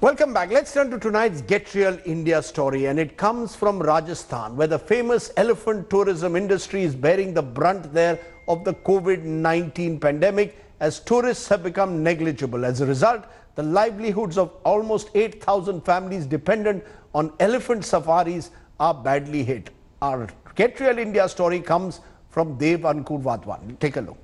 Welcome back. Let's turn to tonight's Get Real India story, and it comes from Rajasthan, where the famous elephant tourism industry is bearing the brunt there of the COVID-19 pandemic as tourists have become negligible. As a result, the livelihoods of almost 8,000 families dependent on elephant safaris are badly hit. Our Get Real India story comes from Dev Ankur Wadhwan. Take a look.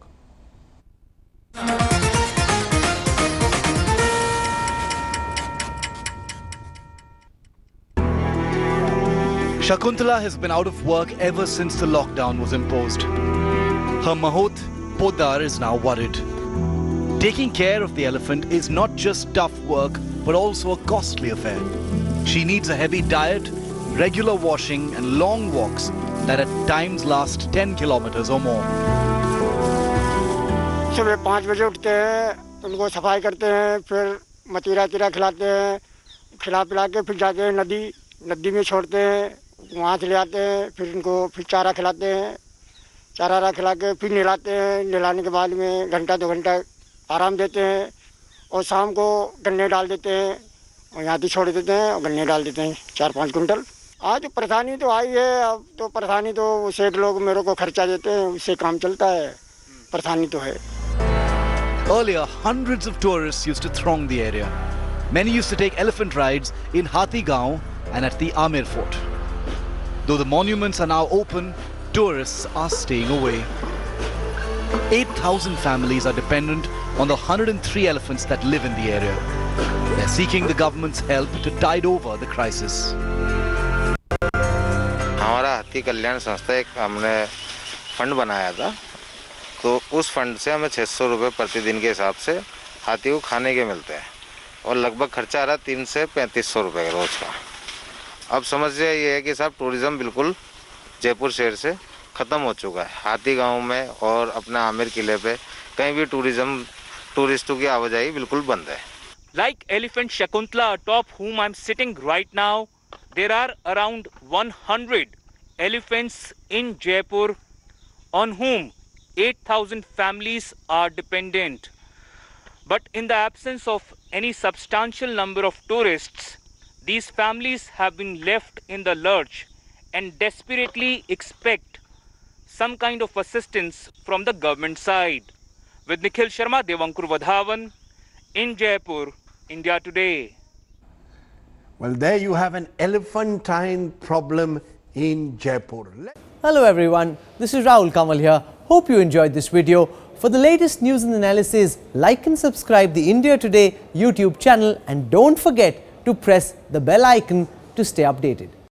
Shakuntala has been out of work ever since the lockdown was imposed. Her Mahot, Podar, is now worried. Taking care of the elephant is not just tough work, but also a costly affair. She needs a heavy diet, regular washing and long walks that at times last 10 kilometers or more. सुबह 5 बजे उठते हैं, उनको सफाई करते हैं, फिर मतीरा खिलाते हैं, खिला पिला के फिर जाते हैं नदी में छोड़ते हैं, वहाँ से ले आते हैं, फिर इनको फिर चारा खिलाते हैं, चारा खिला के फिर नहलाते हैं, नहलाने के बाद में घंटा 2 घंटा आराम देते हैं और शाम को गन्ने डाल देते हैं और यहाँ से छोड़ देते हैं और गन्ने डाल देते हैं 4-5 कुंटल। आज परेशानी तो आई है, अब तो परेशानी तो सेठ लोग मेरे को खर्चा देते हैं, उससे काम चलता है, परेशानी तो है। Earlier, hundreds of tourists used to throng the area. Many used to take elephant rides in Hathi Gaon and at the Amir Fort. Though the monuments are now open, tourists are staying away. 8,000 families are dependent on the 103 elephants that live in the area. They're seeking the government's help to tide over the crisis. हमारा हाथी कल्याण संस्था एक हमने fund बनाया था, तो उस fund से हमें 600 रुपये प्रतिदिन के हिसाब से हाथी को खाने के मिलते हैं और लगभग खर्चा आ रहा 300 से 3500 रुपये रोज का। अब समस्या ये है कि साहब टूरिज़्म बिल्कुल जयपुर शहर से ख़त्म हो चुका है। हाथी गांव में और अपने आमिर किले पे कहीं भी टूरिस्टों की आवाजाही बिल्कुल बंद है। Like elephant Shakuntala, atop whom I'm sitting right now, there are around 100 elephants in Jaipur on whom 8,000 families are dependent. But in the absence of any substantial number of tourists, these families have been left in the lurch and desperately expect some kind of assistance from the government side. With Nikhil Sharma, Dev Ankur Wadhawan in Jaipur, India Today. Well, there you have an elephantine problem in Jaipur. Hello everyone, this is Rahul Kamal here. Hope you enjoyed this video. For the latest news and analysis, like and subscribe the India Today YouTube channel and don't forget to press the bell icon to stay updated.